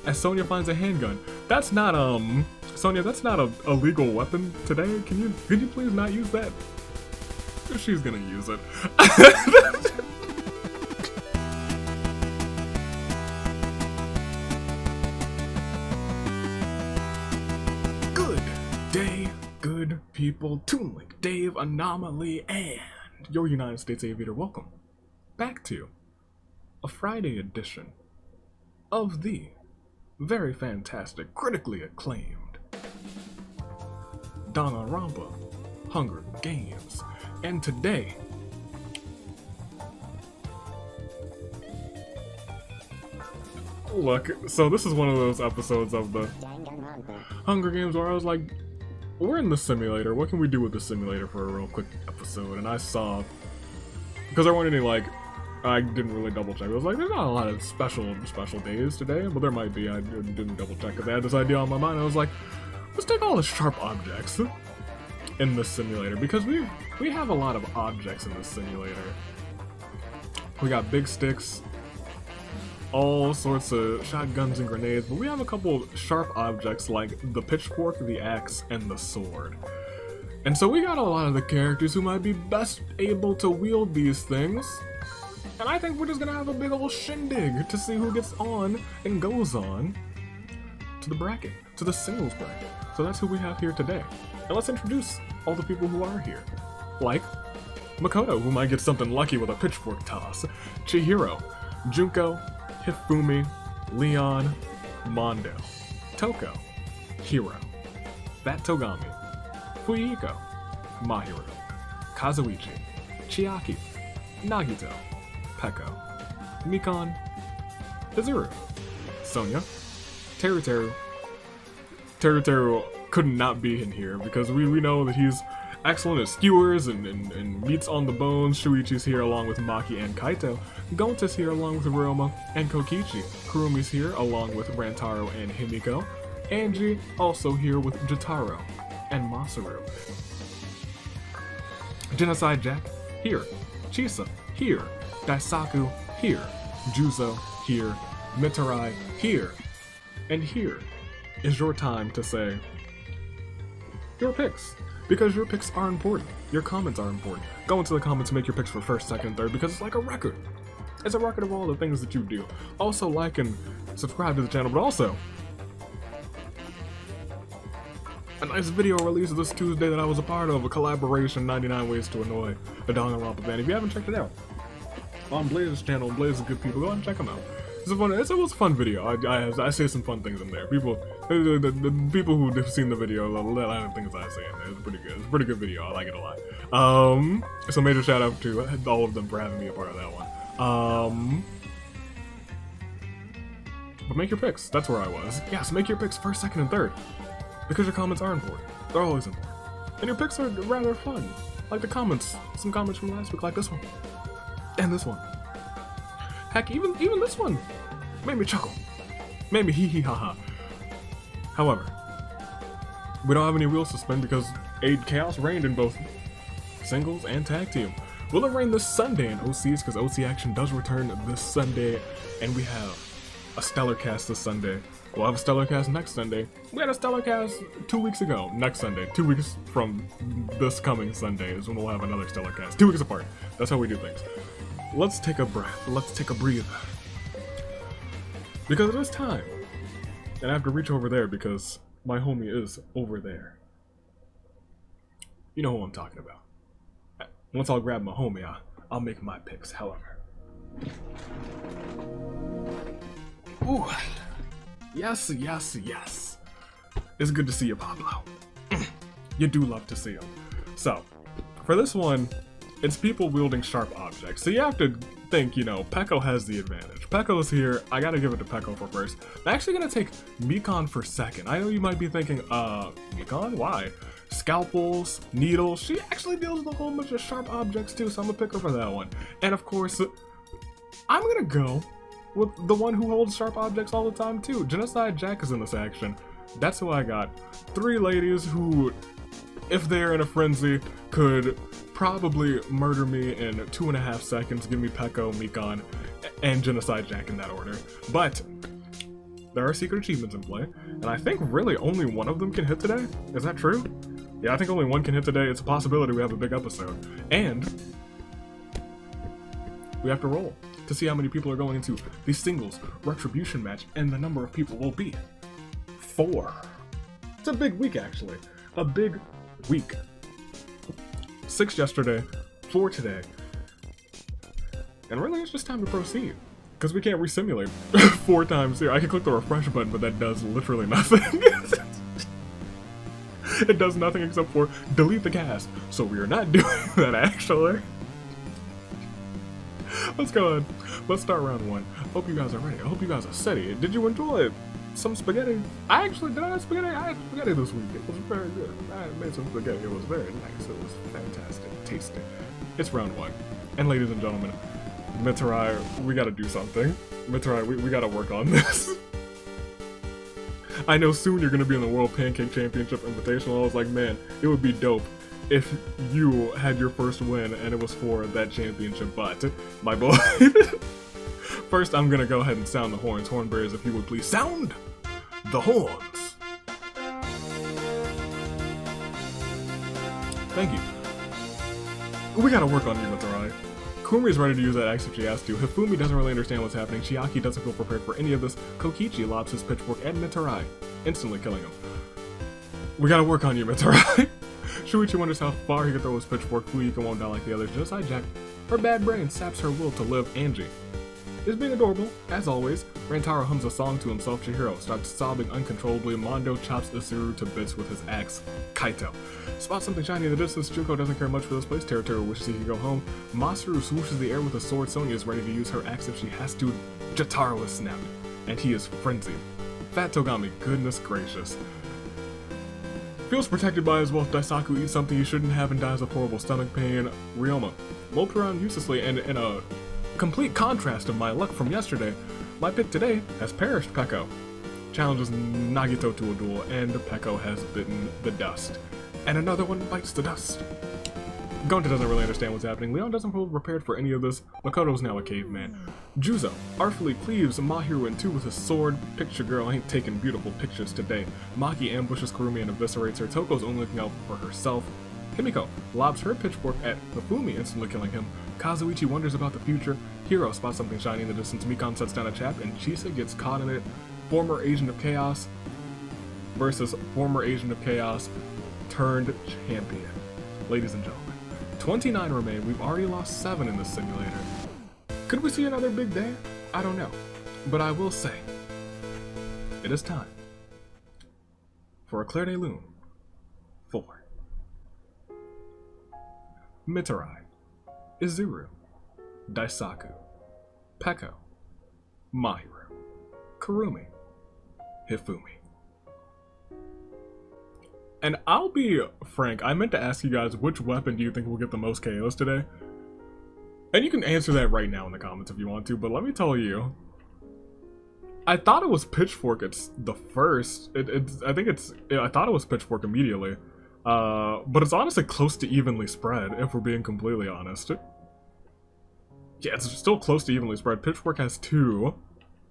as Sonia finds a handgun. That's not, Sonia, that's not a legal weapon today. Can you please not use that? She's gonna use it. Good day, good people. Toon Link, Dave, Anomaly, and your United States Aviator. Welcome back to a Friday edition of the very fantastic, critically acclaimed Danganronpa Hunger Games. And today, look, so this is one of those episodes of the Hunger Games where I was like, we're in the simulator, what can we do with the simulator for a real quick episode? And I saw, because there weren't any, like, I didn't really double check. I was like, there's not a lot of special days today, but there might be. I didn't double check because I had this idea on my mind. I was like, let's take all the sharp objects in the simulator, because we have a lot of objects in this simulator. We got big sticks, all sorts of shotguns and grenades, but we have a couple sharp objects like the pitchfork, the axe, and the sword. And so we got a lot of the characters who might be best able to wield these things. And I think we're just gonna have a big old shindig to see who gets on and goes on to the bracket, to the singles bracket. So that's who we have here today. And let's introduce all the people who are here. Like Makoto, who might get something lucky with a pitchfork toss. Chihiro, Junko, Hifumi, Leon, Mondo, Toko, Hiro, Fat Togami, Fuyiko, Mahiru, Kazuichi, Chiaki, Nagito, Peko, Mikan, Hizuru, Sonia, Teru. Teru could not be in here because we know that he's excellent at skewers and meats on the bones. Shuichi's here along with Maki and Kaito. Gonta's here along with Ryoma and Kokichi. Kurumi's here along with Rantaro and Himiko. Angie also here with Jotaro and Masaru. Genocide Jack here. Chisa here. Daisaku here. Juzo here. Mitarai here. And here is your time to say your picks, because your picks are important. Your comments are important. Go into the comments and make your picks for first, second, third, because it's like a record. It's a record of all the things that you do. Also like and subscribe to the channel, but also a nice video release this Tuesday that I was a part of, a collaboration, 99 Ways to Annoy a Danganronpa fan. If you haven't checked it out, on Blaze's channel, Blaze is good people, go ahead and check them out. It was a fun video. I say some fun things in there. The people who have seen the video, a lot of things I say in there. It's pretty good. It's a pretty good video. I like it a lot. So major shout out to all of them for having me a part of that one. But make your picks. That's where I was. Yes, make your picks first, second, and third, because your comments are important. They're always important, and your picks are rather fun. Like the comments, some comments from last week, like this one, and this one. Heck, even this one made me chuckle. Made me hee hee ha ha. However, we don't have any wheels to spin because chaos reigned in both singles and tag team. Will it rain this Sunday in OCs, because OC action does return this Sunday, and we have a stellar cast this Sunday. We'll have a stellar cast next Sunday. We had a stellar cast 2 weeks ago. Next Sunday, 2 weeks from this coming Sunday is when we'll have another stellar cast. 2 weeks apart. That's how we do things. Let's take a breath. Let's take a breather. Because it is time. And I have to reach over there because my homie is over there. You know who I'm talking about. Once I'll grab my homie, I'll make my picks, however. Ooh. Yes. It's good to see you, Pablo. You do love to see him. So, for this one, it's people wielding sharp objects. So you have to think, Peko has the advantage. Peko's here. I gotta give it to Peko for first. I'm actually gonna take Mikan for second. I know you might be thinking, Mikan? Why? Scalpels, needles. She actually deals with a whole bunch of sharp objects too, so I'm gonna pick her for that one. And of course, I'm gonna go with the one who holds sharp objects all the time too. Genocide Jack is in this action. That's who I got. 3 ladies who, if they're in a frenzy, could probably murder me in 2.5 seconds. Give me Peko, Mikan, and Genocide Jack in that order. But There are secret achievements in play, and I think really only one of them can hit today. Is that true? Yeah, I think only one can hit today. It's a possibility we have a big episode. And we have to roll to see how many people are going into the singles retribution match, and the number of people will be 4. It's a big week, actually. A big week. 6 yesterday, 4 today. And really, it's just time to proceed. Because we can't resimulate 4 times here. I can click the refresh button, but that does literally nothing. It does nothing except for delete the cast. So we are not doing that, actually. Let's go ahead. Let's start round 1. Hope you guys are ready. I hope you guys are steady. Did you enjoy some spaghetti? I actually did. I had spaghetti this week. It was very good. I made some spaghetti. It was very nice. It was fantastic. Tasty. It's round 1. And ladies and gentlemen, Mitarai, we gotta do something. Mitarai, we gotta work on this. I know soon you're gonna be in the World Pancake Championship Invitational. I was like, man, it would be dope if you had your first win and it was for that championship, but my boy. First, I'm gonna go ahead and sound the horns. Hornbearers, if you would please sound the horns. Thank you. We gotta work on you, Mitarai. Kumri is ready to use that axe if she has to. Hifumi doesn't really understand what's happening. Chiaki doesn't feel prepared for any of this. Kokichi lobs his pitchfork at Mitarai, instantly killing him. We gotta work on you, Mitarai. Shuichi wonders how far he can throw his pitchfork. Fuyuka won't die like the others. Genocide Jack, her bad brain saps her will to live. Angie is being adorable, as always. Rantaro hums a song to himself. Chihiro starts sobbing uncontrollably. Mondo chops Isuru to bits with his axe. Kaito spots something shiny in the distance. Juko doesn't care much for this place. Teruteru wishes he could go home. Masaru swooshes the air with a sword. Sonya is ready to use her axe if she has to. Jotaro is snapped, and he is frenzied. Fat Togami, goodness gracious. Feels protected by his wealth. Daisaku eats something he shouldn't have and dies of horrible stomach pain. Ryoma moped around uselessly, and in a complete contrast of my luck from yesterday, my pick today has perished. Peko challenges Nagito to a duel, and Peko has bitten the dust. And another one bites the dust. Gonta doesn't really understand what's happening. Leon doesn't feel prepared for any of this. Makoto's now a caveman. Juzo artfully cleaves Mahiru in 2 with his sword. Picture girl ain't taking beautiful pictures today. Maki ambushes Kurumi and eviscerates her. Toko's only looking out for herself. Himiko lobs her pitchfork at Hifumi, instantly killing him. Kazuichi wonders about the future. Hiro spots something shiny in the distance. Mikon sets down a trap, and Chisa gets caught in it. Former Agent of Chaos versus former Agent of Chaos turned champion. Ladies and gentlemen, 29 remain. We've already lost 7 in this simulator. Could we see another big day? I don't know. But I will say, it is time for a Clair de Lune 4. Mitarai, Izuru, Daisaku, Peko, Mahiru, Kurumi, Hifumi. And I'll be frank, I meant to ask you guys, which weapon do you think will get the most KOs today? And you can answer that right now in the comments if you want to, but let me tell you, I thought it was Pitchfork. It's the first. I thought it was Pitchfork immediately. But it's honestly close to evenly spread, if we're being completely honest. Yeah, it's still close to evenly spread. Pitchfork has 2,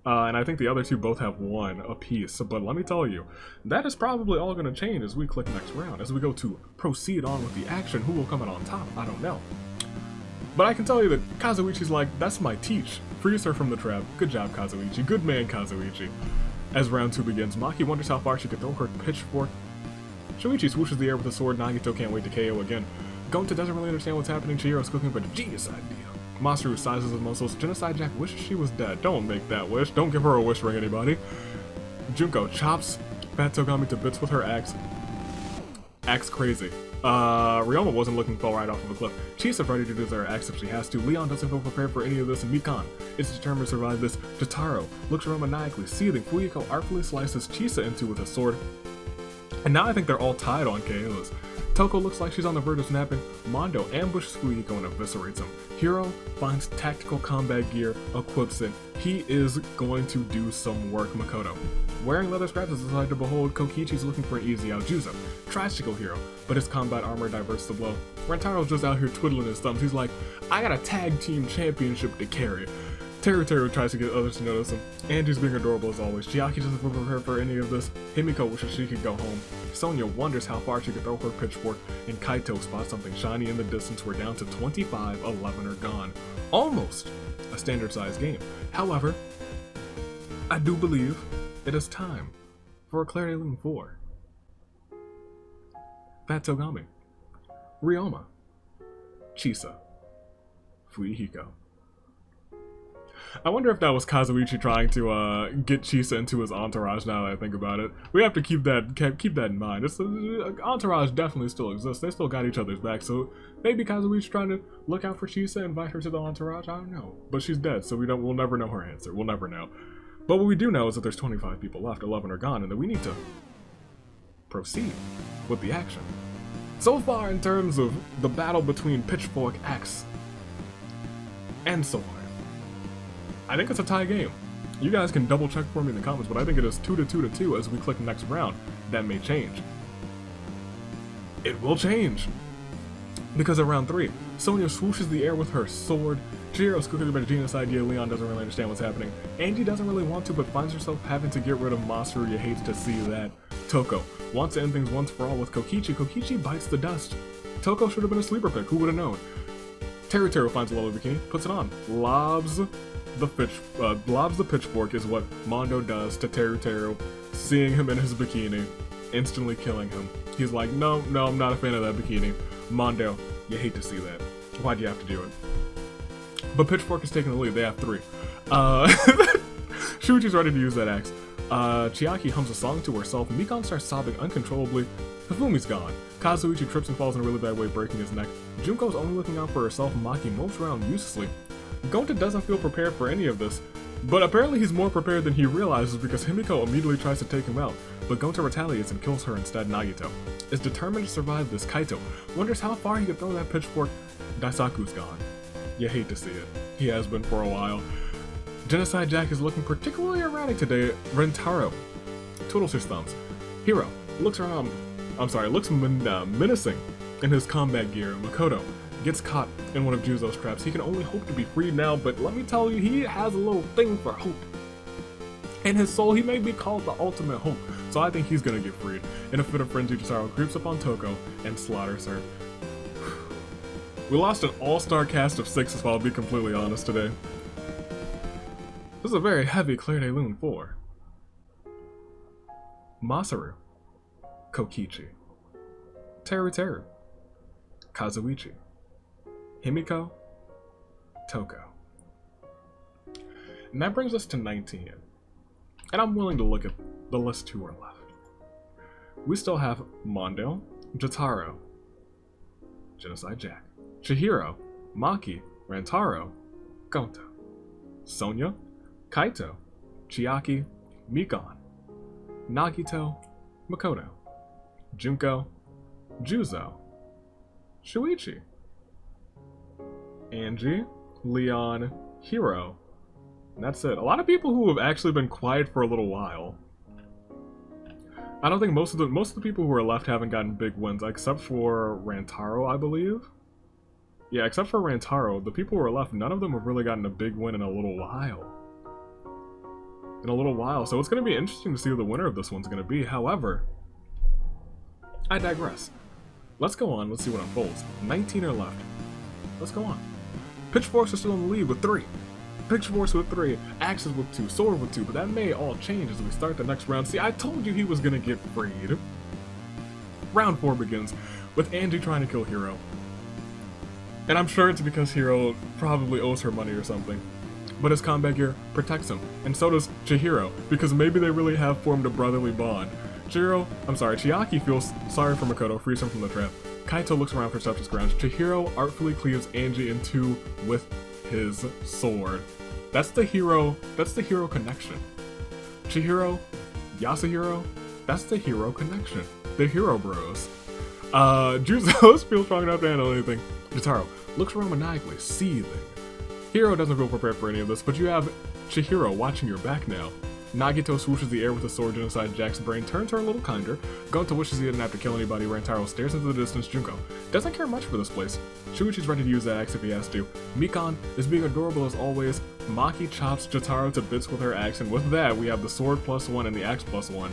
and I think the other 2 both have 1 apiece. But let me tell you, that is probably all going to change as we click next round. As we go to proceed on with the action, who will come out on top? I don't know. But I can tell you that Kazuichi's like, that's my teach. Frees her from the trap. Good job, Kazuichi. Good man, Kazuichi. As round 2 begins, Maki wonders how far she can throw her pitchfork. Shuichi swooshes the air with a sword. Nagito can't wait to KO again. Gonta doesn't really understand what's happening. Chihiro's cooking up a genius idea. Masaru sizes his muscles. Genocide Jack wishes she was dead. Don't make that wish. Don't give her a wish ring, anybody. Junko chops Fat Togami to bits with her axe. Axe crazy. Ryoma wasn't looking far right off of a cliff. Chisa's ready to use her axe if she has to. Leon doesn't feel prepared for any of this, and Mikon is determined to survive this. Jotaro looks around maniacally, seething. Fuyuko artfully slices Chisa into with a sword. And now I think they're all tied on KOs. Toko looks like she's on the verge of snapping. Mondo ambushes Fuyuko and eviscerates him. Hiro finds tactical combat gear, equips it. He is going to do some work. Makoto, wearing leather straps, is decided to behold. Kokichi's looking for an easy out. Juzo tries to go Hiro, but his combat armor diverts the blow. Rantaro's just out here twiddling his thumbs. He's like, I got a tag team championship to carry. Teru tries to get others to notice him. Angie's being adorable as always. Chiaki doesn't feel prepared for any of this. Himiko wishes she could go home. Sonya wonders how far she could throw her pitchfork, and Kaito spots something shiny in the distance. We're down to 25, 11 are gone. Almost a standard-sized game. However, I do believe it is time for a Claire de Lune 4. Fat Togami, Ryoma, Chisa, Fuyuhiko. I wonder if that was Kazuichi trying to get Chisa into his entourage. Now that I think about it, we have to keep that in mind. Entourage definitely still exists. They still got each other's back. So maybe Kazuichi's trying to look out for Chisa, invite her to the entourage. I don't know, but she's dead, so we'll never know her answer. We'll never know. But what we do know is that there's 25 people left, 11 are gone, and that we need to proceed with the action. So far, in terms of the battle between Pitchfork, Axe, and Sword, I think it's a tie game. You guys can double check for me in the comments, but I think it is 2-2 as we click next round. That may change. It will change. Because at round 3, Sonya swooshes the air with her sword. Chihiro's cooking about a genius idea. Leon doesn't really understand what's happening. Angie doesn't really want to, but finds herself having to get rid of Masaru. You hate to see that. Toko wants to end things once for all with Kokichi. Kokichi bites the dust. Toko should have been a sleeper pick. Who would have known? Teru finds a Lolo bikini, puts it on, lobs the pitchfork is what Mondo does to Teru. Seeing him in his bikini, instantly killing him. He's like, no, I'm not a fan of that bikini. Mondo, you hate to see that. Why'd you have to do it? But Pitchfork is taking the lead. They have 3. Shuichi's ready to use that axe. Chiaki hums a song to herself. Mikon starts sobbing uncontrollably. Hifumi's gone. Kazuichi trips and falls in a really bad way, breaking his neck. Junko's only looking out for herself. Maki moves around uselessly. Gonta doesn't feel prepared for any of this, but apparently he's more prepared than he realizes because Himiko immediately tries to take him out, but Gonta retaliates and kills her instead. Nagito is determined to survive this. Kaito wonders how far he could throw that pitchfork. Daisaku's gone. You hate to see it. He has been for a while. Genocide Jack is looking particularly erratic today. Rentaro twiddles his thumbs. Hiro looks menacing in his combat gear. Makoto gets caught in one of Juzo's traps. He can only hope to be freed now, but let me tell you, he has a little thing for hope. In his soul, he may be called the ultimate hope, so I think he's gonna get freed. In a fit of frenzy, Jisaro creeps upon Toko and slaughters her. We lost an all-star cast of 6, if I'll be completely honest today. This is a very heavy Claire de Lune 4. Masaru, Kokichi, Teru, Kazuichi, Himiko, Toko. And that brings us to 19. And I'm willing to look at the list who are left. We still have Mondo, Jotaro, Genocide Jack, Chihiro, Maki, Rantaro, Gonta, Sonya, Kaito, Chiaki, Mikon, Nagito, Makoto, Junko, Juzo, Shuichi, Angie, Leon, Hiro, and that's it. A lot of people who have actually been quiet for a little while. I don't think most of the people who are left haven't gotten big wins, except for Rantaro, I believe. Yeah, except for Rantaro, the people who are left, none of them have really gotten a big win in a little while. So it's going to be interesting to see who the winner of this one's going to be. However, I digress. Let's go on, let's see what unfolds. 19 are left. Let's go on. Pitchforks are still in the lead with 3. Pitchforks with 3, Axes with 2, Sword with 2, but that may all change as we start the next round. See, I told you he was gonna get freed. Round 4 begins with Angie trying to kill Hiro. And I'm sure it's because Hiro probably owes her money or something. But his combat gear protects him, and so does Chihiro, because maybe they really have formed a brotherly bond. Chiaki feels sorry for Makoto, frees him from the trap. Kaito looks around for Septus grounds. Chihiro artfully cleaves Angie in 2 with his sword. That's the hero connection. Chihiro, Yasuhiro, that's the hero connection. The hero bros. Juzo feels strong enough to handle anything. Jotaro looks around maniacally, seething. Hiro doesn't feel prepared for any of this, but you have Chihiro watching your back now. Nagito swooshes the air with a sword inside Jack's brain, turns her a little kinder. Gonta wishes he didn't have to kill anybody. Rantaro stares into the distance. Junko doesn't care much for this place. Shuichi's ready to use that axe if he has to. Mikan is being adorable as always. Maki chops Jotaro to bits with her axe, and with that, we have the sword +1 and the axe +1.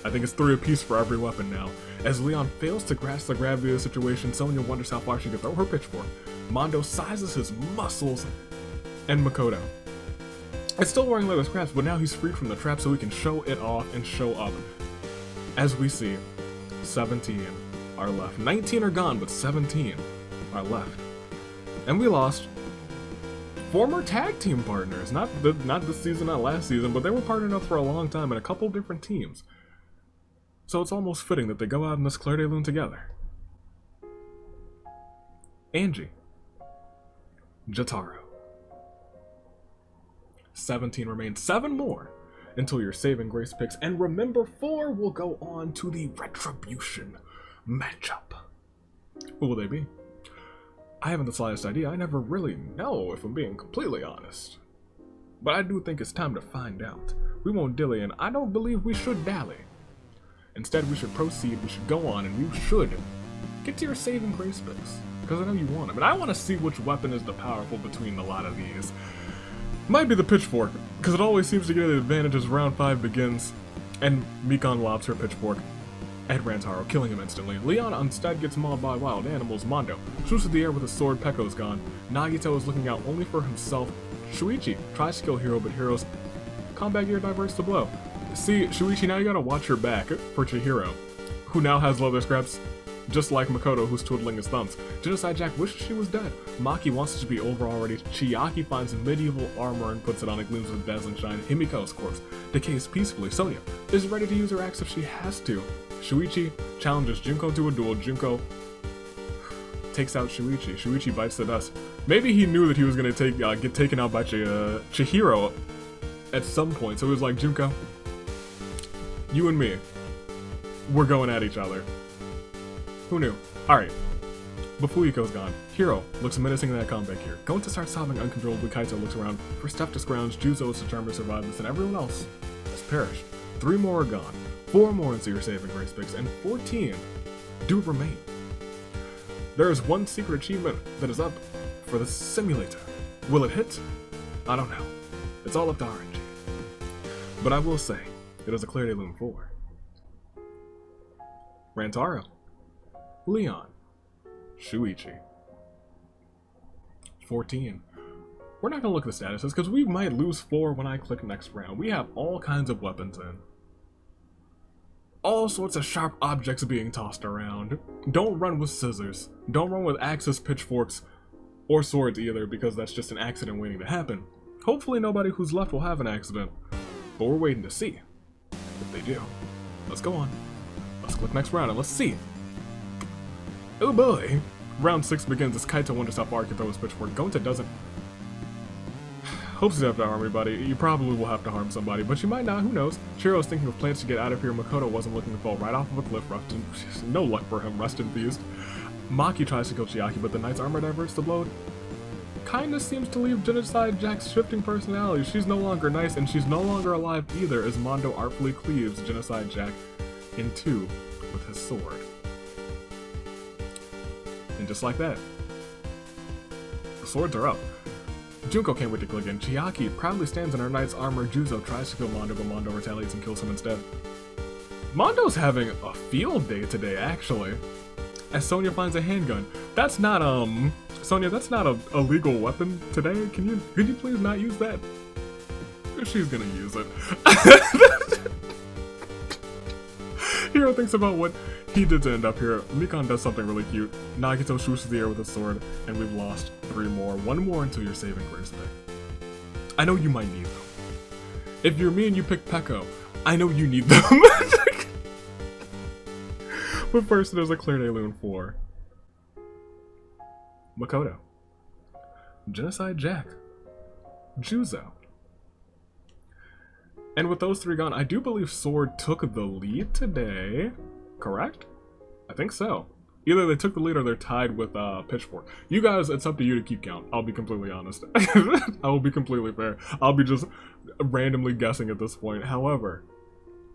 I think it's 3 apiece for every weapon now. As Leon fails to grasp the gravity of the situation, Sonya wonders how far she can throw her pitchfork. Mondo sizes his muscles, and Makoto is still wearing leather scraps, but now he's freed from the trap so he can show it off and show up. As we see, 17 are left. 19 are gone, but 17 are left. And we lost former tag team partners. Not this season, not last season, but they were partnered up for a long time in a couple different teams. So it's almost fitting that they go out in this Claire de Lune together. Angie. Jotaro. 17 remain. 7 more until your saving grace picks. And remember, 4 will go on to the Retribution matchup. Who will they be? I haven't the slightest idea. I never really know, if I'm being completely honest. But I do think it's time to find out. We won't dilly, and I don't believe we should dally. Instead, we should proceed, we should go on, and you should get to your saving grace picks. Because I know you want them. And I want to see which weapon is the powerful between a lot of these. Might be the pitchfork, because it always seems to get an advantage as round 5 begins, and Mikan lobs her pitchfork at Rantaro, killing him instantly. Leon instead gets mauled by wild animals. Mondo shoots at the air with a sword. Pekko's gone. Nagito is looking out only for himself. Shuichi tries to kill Hiro, but Hiro's combat gear diverts the blow. See, Shuichi, now you gotta watch your back for Chihiro, who now has leather scraps, just like Makoto, who's twiddling his thumbs. Genocide Jack wishes she was dead. Maki wants it to be over already. Chiaki finds medieval armor and puts it on. It gleams with dazzling shine. Himiko's corpse decays peacefully. Sonya is ready to use her axe if she has to. Shuichi challenges Junko to a duel. Junko takes out Shuichi. Shuichi bites the dust. Maybe he knew that he was gonna get taken out by Chihiro at some point, so he was like, Junko, you and me, we're going at each other. Who knew? Alright. Befuyuko's gone. Hiro looks menacing in that combat gear. Going to start sobbing uncontrollably, Kaito looks around for stuff to scrounge. Juzo is determined to survive this, and everyone else has perished. 3 more are gone. 4 more into your saving grace picks, and 14 do remain. There is one secret achievement that is up for the simulator. Will it hit? I don't know. It's all up to RNG. But I will say, it is a Claire de Lune 4. Rantaro. Leon. Shuichi. 14. We're not gonna look at the statuses because we might lose 4 when I click next round. We have all kinds of weapons in. All sorts of sharp objects being tossed around. Don't run with scissors. Don't run with axes, pitchforks, or swords either, because that's just an accident waiting to happen. Hopefully nobody who's left will have an accident, but we're waiting to see if they do. Let's go on. Let's click next round and let's see. Oh boy! Round 6 begins as Kaito wonders how far he can throw his pitchfork. Gonta doesn't. Hopes you have to harm anybody. You probably will have to harm somebody, but you might not, who knows? Shiro's thinking of plans to get out of here. Makoto wasn't looking to fall right off of a cliff. No luck for him, rest in peace. Maki tries to kill Chiaki, but the knight's armor diverts the blow. Kinda seems to leave Genocide Jack's shifting personality. She's no longer nice, and she's no longer alive either, as Mondo artfully cleaves Genocide Jack in 2 with his sword. And just like that, the swords are up. Junko can't wait to kill again. Chiaki proudly stands in her knight's armor. Juzo tries to kill Mondo, but Mondo retaliates and kills him instead. Mondo's having a field day today, actually. As Sonya finds a handgun. That's not, Sonya, that's not a legal weapon today. Could you please not use that? She's gonna use it. Hiro thinks about what he did to end up here. Mikan does something really cute. Nagito shoots the air with a sword, and we've lost 3 more. 1 more until your saving grace pick. I know you might need them. If you're me and you pick Pekko, I know you need them. But first, there's a Claire de Lune 4. Makoto. Genocide Jack. Juzo. And with those 3 gone, I do believe Sword took the lead today. Correct? I think so. Either they took the lead or they're tied with Pitchfork. You guys, it's up to you to keep count. I'll be completely honest. I will be completely fair. I'll be just randomly guessing at this point. However,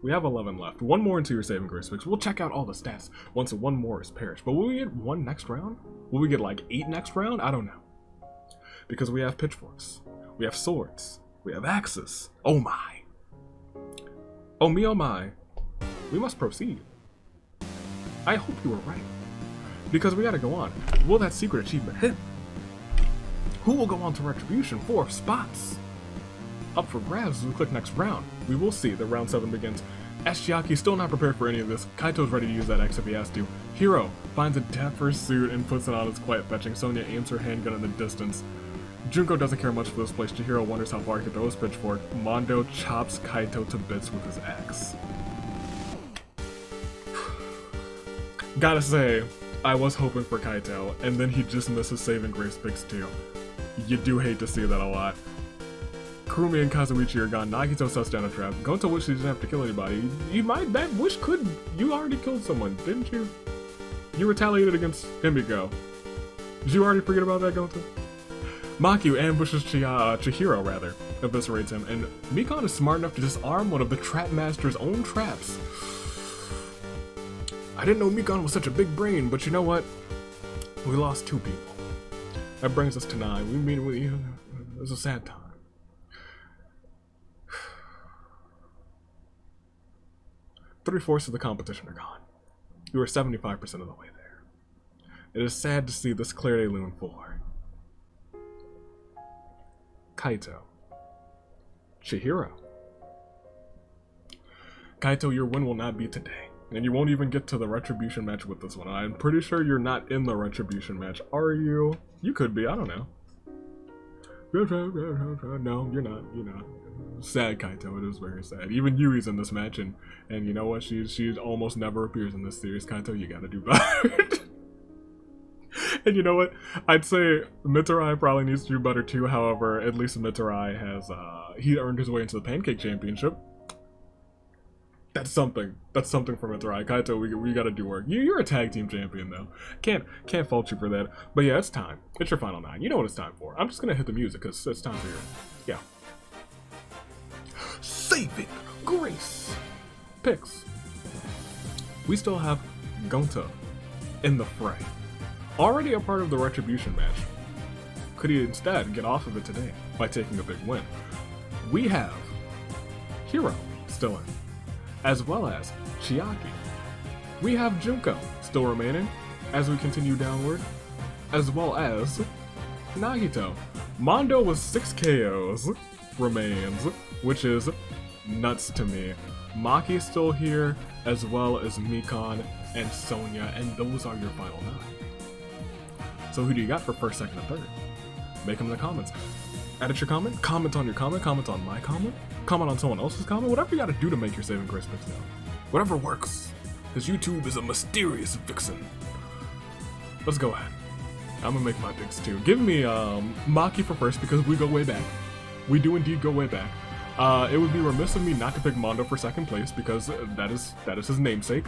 we have 11 left. One more into your saving grace fix. We'll check out all the stats once one more is perished. But will we get one next round? Will we get like 8 next round? I don't know. Because we have pitchforks. We have swords. We have axes. Oh my. Oh me, oh my. We must proceed. I hope you were right. Because we gotta go on. Will that secret achievement hit? Who will go on to Retribution? 4 spots. Up for grabs as we click next round. We will see that round 7 begins. Chiaki still not prepared for any of this. Kaito's ready to use that X if he has to. Hiro finds a dapper suit and puts it on as quiet fetching. Sonya aims her handgun in the distance. Junko doesn't care much for this place. Chihiro wonders how far he can throw his pitchfork. Mondo chops Kaito to bits with his axe. Gotta say, I was hoping for Kaito, and then he just misses saving grace picks too. You do hate to see that a lot. Kurumi and Kazuichi are gone. Nagito sets down a trap. Gonta wishes he didn't have to kill anybody. That wish could. You already killed someone, didn't you? You retaliated against Himiko. Did you already forget about that, Gonta? Maku ambushes Chihiro, rather. Eviscerates him, and Mikon is smart enough to disarm one of the Trap Master's own traps. I didn't know Mikon was such a big brain, but you know what? We lost 2 people. That brings us to 9. It was a sad time. 3/4 of the competition are gone. You are 75% of the way there. It is sad to see this Claire de Lune 4. Kaito. Chihiro. Kaito, your win will not be today. And you won't even get to the Retribution match with this one. I'm pretty sure you're not in the Retribution match, are you? You could be, I don't know. No, you're not, Sad, Kaito, it is very sad. Even Yui's in this match, and you know what? She almost never appears in this series. Kaito, you gotta do better. And you know what? I'd say Mitarai probably needs to do better too. However, at least Mitarai has, he earned his way into the Pancake Championship. That's something. That's something for Mitarai. Kaito, we gotta do work. You're a tag team champion though. Can't fault you for that. But yeah, it's time. It's your final 9. You know what it's time for. I'm just gonna hit the music because it's time for your, yeah. Saving grace picks. We still have Gonta in the fray. Already a part of the Retribution match. Could he instead get off of it today by taking a big win? We have Hiro still in, as well as Chiaki. We have Junko still remaining as we continue downward, as well as Nagito. Mondo with 6 KOs remains, which is nuts to me. Maki's still here, as well as Mikon and Sonya, and those are your final 9. So who do you got for first, second, and third? Make them in the comments. Edit your comment, comment on your comment, comment on my comment, comment on someone else's comment, whatever you gotta do to make your saving grace picks now. Whatever works. Because YouTube is a mysterious vixen. Let's go ahead. I'm gonna make my picks too. Give me Maki for first because we go way back. We do indeed go way back. It would be remiss of me not to pick Mondo for second place because that is his namesake.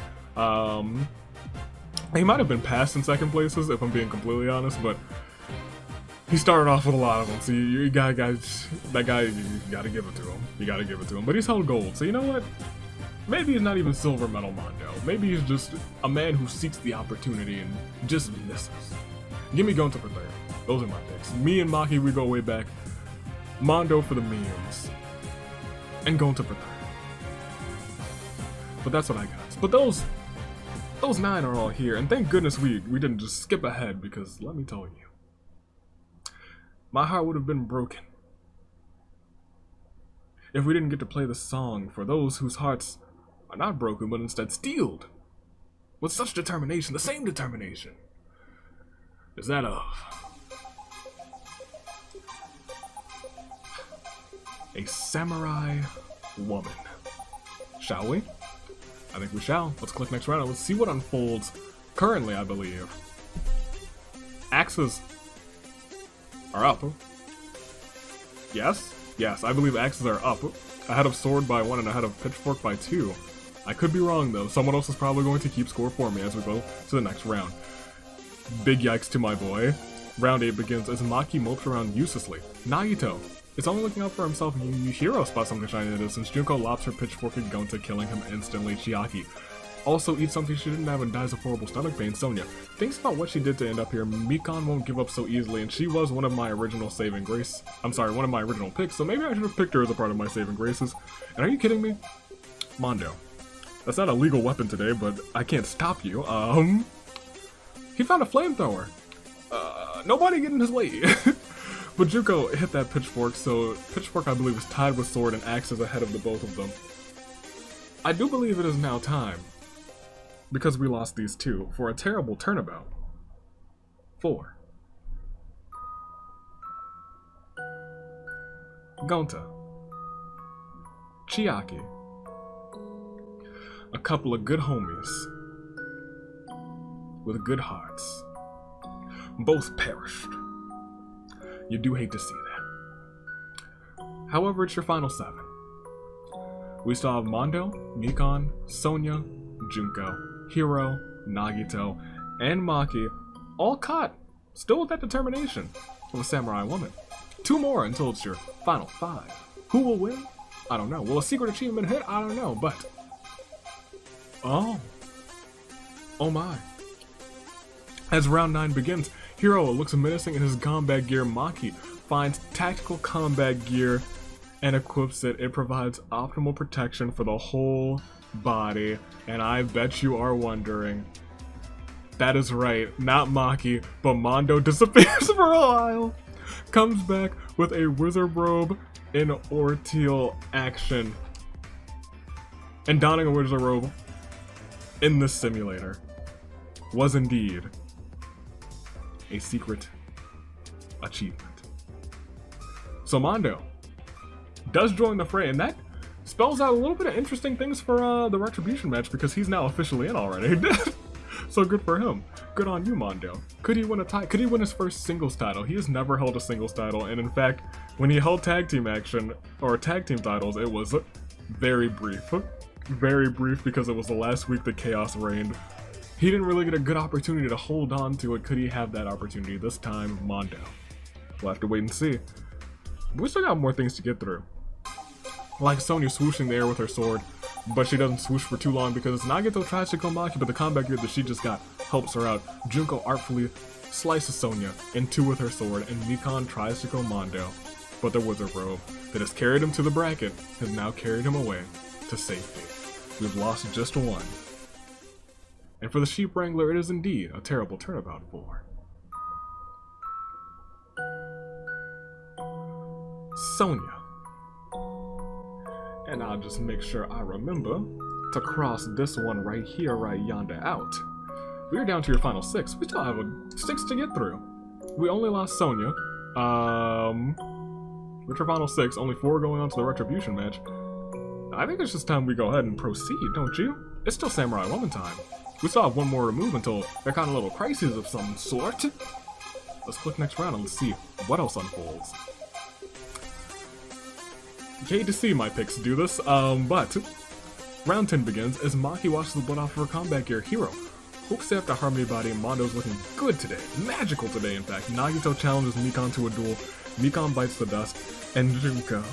He might have been passed in second places if I'm being completely honest, but he started off with a lot of them. So you gotta give it to him. You gotta give it to him. But he's held gold, so you know what? Maybe he's not even silver medal Mondo. Maybe he's just a man who seeks the opportunity and just misses. Give me Gonta for third. Those are my picks. Me and Maki, we go way back. Mondo for the memes. And Gonta for third. But that's what I got. But those 9 are all here, and thank goodness we didn't just skip ahead, because let me tell you, my heart would have been broken if we didn't get to play the song for those whose hearts are not broken, but instead steeled with such determination, the same determination as that of a samurai woman. Shall we? I think we shall. Let's click next round and let's see what unfolds currently, I believe. Axes are up. Yes, I believe axes are up. Ahead of sword by 1 and ahead of pitchfork by 2. I could be wrong though. Someone else is probably going to keep score for me as we go to the next round. Big yikes to my boy. Round 8 begins as Maki mopes around uselessly. Nagito is only looking out for himself. Hiro spots something shiny in the distance. Junko lobs her pitchfork at Gonta, killing him instantly. Chiaki also eats something she didn't have and dies of horrible stomach pain. Sonia thinks about what she did to end up here. Mikan won't give up so easily, and she was one of my original saving grace. I'm sorry, one of my original picks, so maybe I should have picked her as a part of my saving graces. And are you kidding me? Mondo. That's not a legal weapon today, but I can't stop you. He found a flamethrower. Nobody get in his way. But Junko hit that pitchfork, so pitchfork I believe is tied with sword and axe is ahead of the both of them. I do believe it is now time, because we lost these two, for a terrible turnabout. 4. Gonta. Chiaki. A couple of good homies. With good hearts. Both perished. You do hate to see that. However, it's your final 7. We still have Mondo, Mikan, Sonia, Junko, Hiro, Nagito, and Maki, all caught, still with that determination of a samurai woman. 2 more until it's your final 5. Who will win? I don't know. Will a secret achievement hit? I don't know, but... Oh my. As round 9 begins, Hiro looks menacing in his combat gear. Maki finds tactical combat gear and equips it. It provides optimal protection for the whole body, and I bet you are wondering. That is right, not Maki, but Mondo disappears for a while. Comes back with a wizard robe in Oriel action. And donning a wizard robe in this simulator was indeed a secret achievement. So Mondo does join the fray, and that spells out a little bit of interesting things for the Retribution match, because he's now officially in already. So good for him. Good on you, Mondo. Could he win a tie? Could he win his first singles title? He has never held a singles title, and in fact, when he held tag team action or tag team titles, it was very brief. Very brief, because it was the last week that Chaos reigned. He didn't really get a good opportunity to hold on to it. Could he have that opportunity this time? Mondo. We'll have to wait and see. But we still got more things to get through. Like Sonya swooshing the air with her sword, but she doesn't swoosh for too long because Nagito tries to kill Maki, but the combat gear that she just got helps her out. Junko artfully slices Sonya in 2 with her sword, and Mikan tries to kill Mondo, but the wizard robe that has carried him to the bracket has now carried him away to safety. We've lost just 1. And for the Sheep Wrangler, it is indeed a terrible turnabout for Sonya. And I'll just make sure I remember to cross this one right here, right yonder out. We're down to your final 6. We still have 6 to get through. We only lost Sonya. With your final 6, only 4 going on to the Retribution match. I think it's just time we go ahead and proceed, don't you? It's still Samurai Woman time. We still have 1 more to move until they're kind of little crises of some sort. Let's click next round and let's see what else unfolds. Hate to see my picks do this, but round 10 begins as Maki washes the blood off of her combat gear. Hiro hooks to after Harmony Body, and Mondo's looking good today. Magical today, in fact. Nagito challenges Mikan to a duel. Mikan bites the dust, and Junko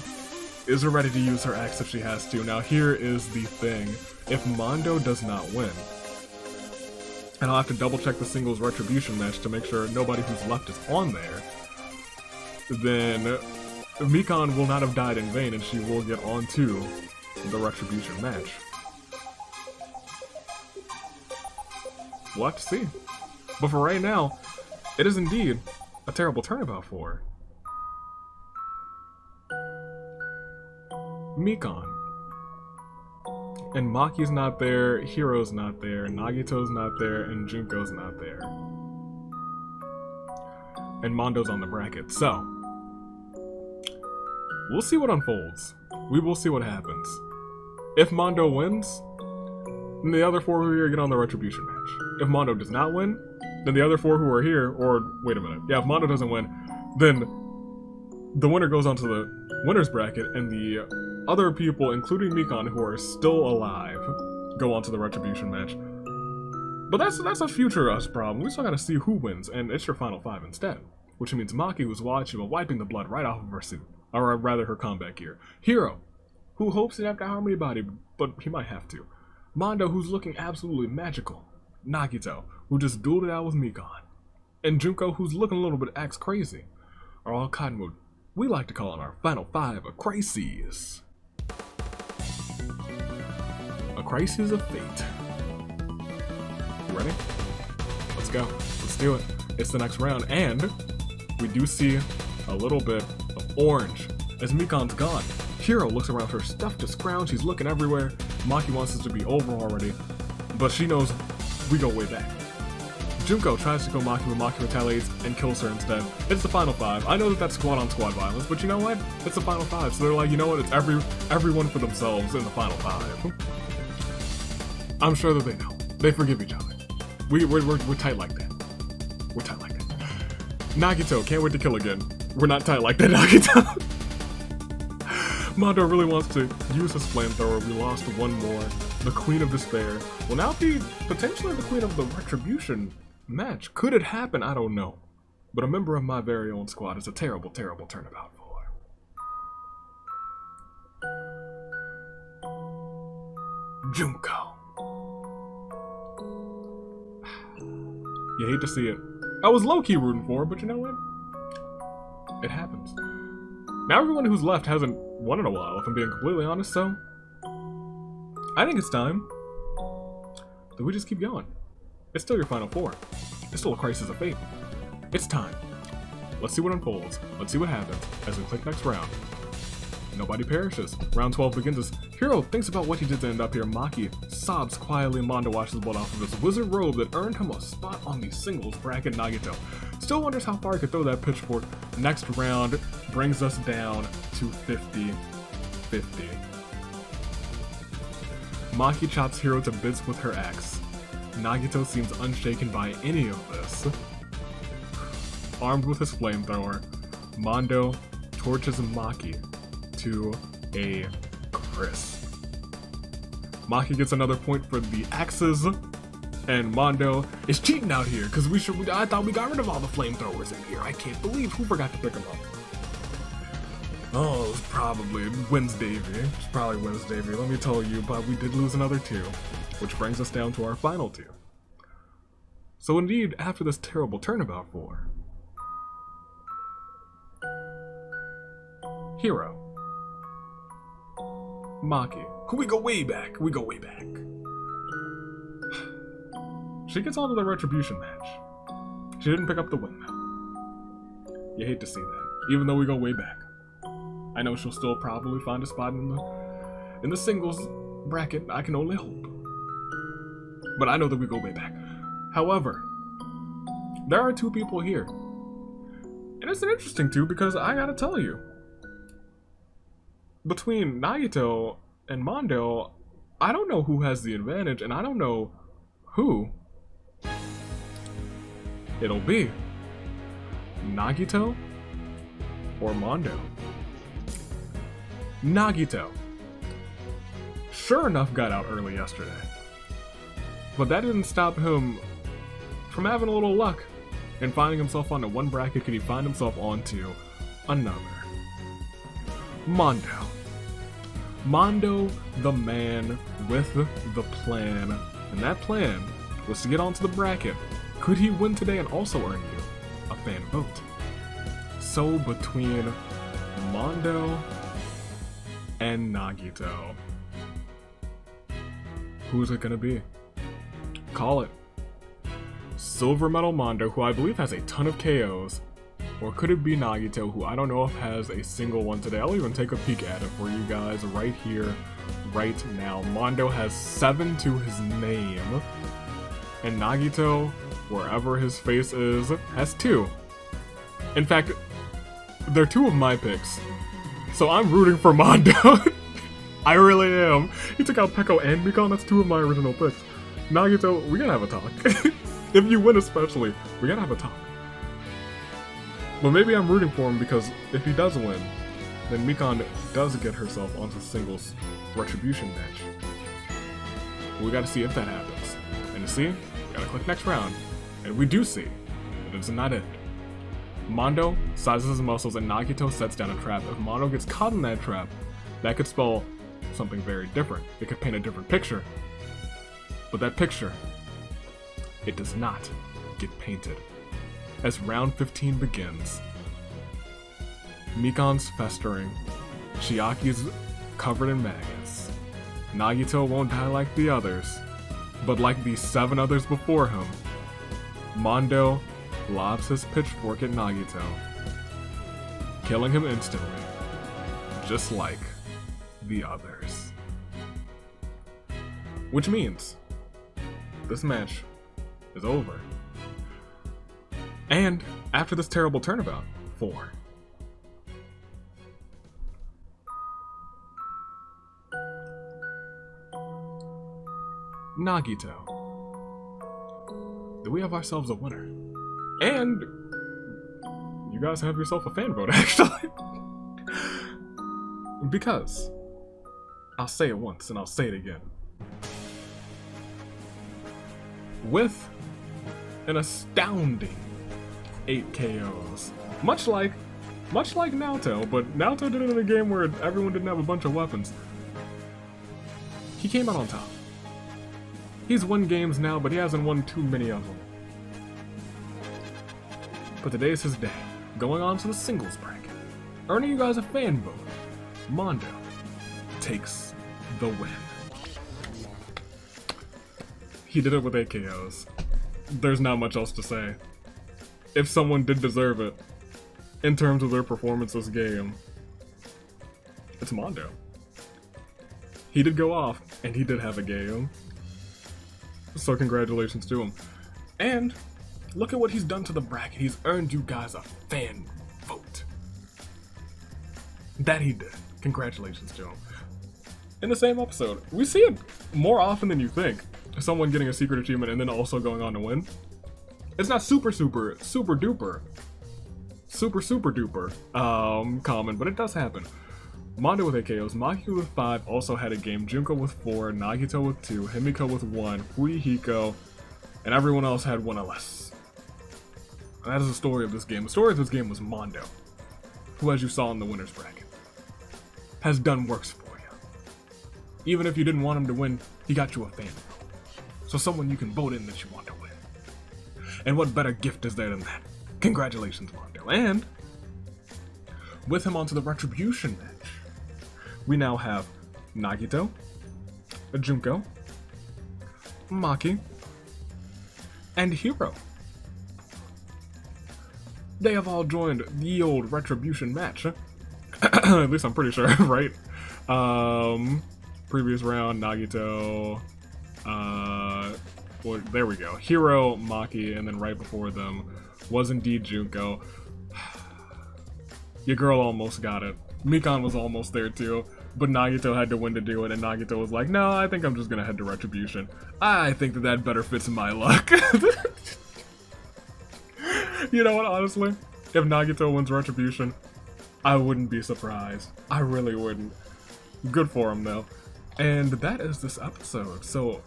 is ready to use her axe if she has to. Now here is the thing. If Mondo does not win, and I'll have to double check the singles Retribution match to make sure nobody who's left is on there, then Mikan will not have died in vain, and she will get on to the Retribution match. We'll have to see. But for right now, it is indeed a terrible turnabout for her. Mikan. And Maki's not there, Hiro's not there, Nagito's not there, and Junko's not there. And Mondo's on the bracket, so we'll see what unfolds. We will see what happens. If Mondo wins, then the other 4 who are here get on the Retribution match. If Mondo does not win, then the other 4 who are here, or wait a minute, yeah, if Mondo doesn't win, then the winner goes on to the winner's bracket, and the other people, including Mikan, who are still alive, go on to the Retribution match. But that's a future us problem. We still gotta see who wins, and it's your final 5 instead. Which means Maki, who's watching and wiping the blood right off of her suit. Or rather, her combat gear. Hiro, who hopes to have to harm anybody, but he might have to. Mondo, who's looking absolutely magical. Nagito, who just dueled it out with Mikon. And Junko, who's looking a little bit axe crazy. Are all cotton wood. We like to call it our final 5 a crises. A crisis of fate. You ready? Let's go. Let's do it. It's the next round, and we do see a little bit of orange as Mikon's gone. Hiro looks around her stuff to scrounge. She's looking everywhere. Maki wants this to be over already, but she knows we go way back. Junko tries to kill Maki, but Maki retaliates and kills her instead. It's the final 5. I know that that's squad-on-squad violence, but you know what? It's the final 5, so they're like, you know what? It's everyone for themselves in the final 5. I'm sure that they know. They forgive each other. We're tight like that. We're tight like that. Nagito, can't wait to kill again. We're not tight like that, Nagito. Mondo really wants to use his flamethrower. We lost one more. The Queen of Despair will now be potentially the Queen of the Retribution match. Could it happen? I don't know. But a member of my very own squad is a terrible, terrible turnabout for. Junko. You hate to see it. I was low-key rooting for her, but you know what? It happens. Now everyone who's left hasn't won in a while, if I'm being completely honest, so I think it's time that we just keep going. It's still your final 4. It's still a crisis of fate. It's time. Let's see what unfolds. Let's see what happens as we click next round. Nobody perishes. Round 12 begins as Hiro thinks about what he did to end up here. Maki sobs quietly. Mondo washes blood off of his wizard robe that earned him a spot on the singles bracket. Nagito still wonders how far he could throw that pitchfork. Next round brings us down to 50-50. Maki chops Hiro to bits with her axe. Nagito seems unshaken by any of this. Armed with his flamethrower, Mondo torches Maki to a crisp. Maki gets another point for the axes, and Mondo is cheating out here because I thought we got rid of all the flamethrowers in here. I can't believe who forgot to pick them up. Oh, it was probably Wednesdayvy. It's probably Wednesdayvy. Let me tell you, but we did lose another 2, which brings us down to our final 2. So indeed, after this terrible turnabout for Hiro, Maki, who we go way back. She gets onto the Retribution match. She didn't pick up the windmill. You hate to see that, even though we go way back. I know she'll still probably find a spot in the singles bracket. I can only hope. But I know that we go way back. However, there are 2 people here. And it's an interesting 2 because I gotta tell you, between Nagito and Mondo, I don't know who has the advantage, and I don't know who it'll be. Nagito or Mondo? Nagito, sure enough, got out early yesterday. But that didn't stop him from having a little luck and finding himself onto one bracket. Could he find himself onto another? Mondo. Mondo, the man with the plan. And that plan was to get onto the bracket. Could he win today and also earn you a fan vote? So between Mondo and Nagito, who's it gonna be? Call it. Silver Medal Mondo, who I believe has a ton of KOs, or could it be Nagito, who I don't know if has a single one today? I'll even take a peek at it for you guys right here, right now. Mondo has 7 to his name, and Nagito, wherever his face is, has 2. In fact, they're 2 of my picks, so I'm rooting for Mondo. I really am. He took out Peko and Mikon, that's 2 of my original picks. Nagito, we gotta have a talk. If you win especially, we gotta have a talk. But maybe I'm rooting for him because if he does win, then Mikon does get herself onto singles Retribution match. We gotta see if that happens. And to see, we gotta click next round. And we do see that it does not end. Mondo sizes his muscles and Nagito sets down a trap. If Mondo gets caught in that trap, that could spell something very different. It could paint a different picture. But that picture, it does not get painted. As round 15 begins, Mikan's festering, Chiaki's covered in maggots. Nagito won't die like the others, but like the 7 others before him, Mondo lobs his pitchfork at Nagito, killing him instantly, just like the others. Which means this match is over. And after this terrible turnabout, 4. Nagito. Do we have ourselves a winner? And you guys have yourself a fan vote, actually. Because I'll say it once and I'll say it again. With an astounding 8 KOs. Much like Naoto, but Naoto did it in a game where everyone didn't have a bunch of weapons. He came out on top. He's won games now, but he hasn't won too many of them. But today is his day, going on to the singles bracket, earning you guys a fan vote. Mondo takes the win. He did it with 8 KOs. There's not much else to say. If someone did deserve it, in terms of their performance this game, it's Mondo. He did go off, and he did have a game. So congratulations to him. And look at what he's done to the bracket. He's earned you guys a fan vote. That he did. Congratulations to him. In the same episode, we see it more often than you think. Someone getting a secret achievement and then also going on to win. It's not super duper common, but it does happen. Mondo with 8 KOs, Maki with 5 also had a game, Junko with 4, Nagito with 2, Himiko with 1, Fuyuhiko, and everyone else had 1 or less. And that is the story of this game. The story of this game was Mondo, who, as you saw in the winner's bracket, has done works for you. Even if you didn't want him to win, he got you a fan vote. So someone you can vote in that you want to win. And what better gift is there than that? Congratulations, Mondo. And with him onto the Retribution match, we now have Nagito, Junko, Maki, and Hiro. They have all joined the old Retribution match. At least I'm pretty sure, right? Previous round, Nagito, well, there we go. Hiro, Maki, and then right before them was indeed Junko. Your girl almost got it. Mikan was almost there too, but Nagito had to win to do it, and Nagito was like, no, I think I'm just gonna head to Retribution. I think that better fits my luck. You know what, honestly? If Nagito wins Retribution, I wouldn't be surprised. I really wouldn't. Good for him, though. And that is this episode. So,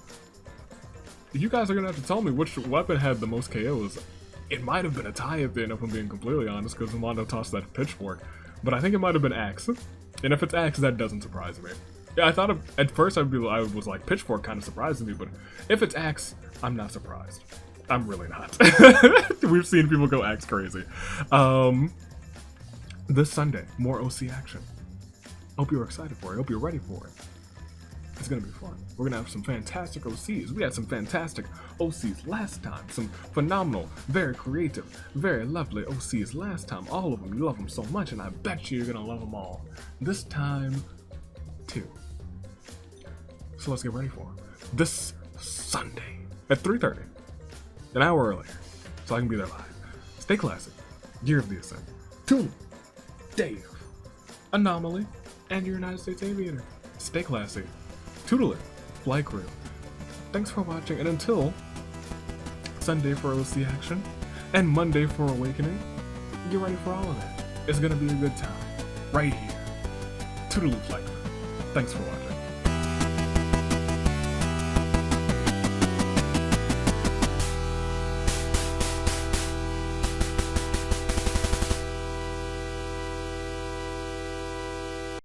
you guys are gonna have to tell me which weapon had the most KOs. It might have been a tie at the end, if I'm being completely honest, because Mondo tossed that pitchfork. But I think it might have been axe. And if it's axe, that doesn't surprise me. Yeah, I thought at first I was like, pitchfork kind of surprised me, but if it's axe, I'm not surprised. I'm really not. We've seen people go axe crazy. This Sunday, more OC action. Hope you're excited for it. Hope you're ready for it. It's gonna be fun. We're gonna have some fantastic OCs. We had some fantastic OCs last time. Some phenomenal, very creative, very lovely OCs last time. All of them. You love them so much, and I bet you're gonna love them all this time too. So let's get ready for it. This Sunday at 3:30, an hour earlier, so I can be there live. Stay classic. Gear of the Ascent. Tune, Dave, Anomaly, and your United States Aviator. Stay classy. Toodle it, Fly Crew. Thanks for watching, and until Sunday for OC action and Monday for Awakening, get ready for all of that. It's gonna be a good time. Right here. Toodle it, Fly Crew. Thanks for watching.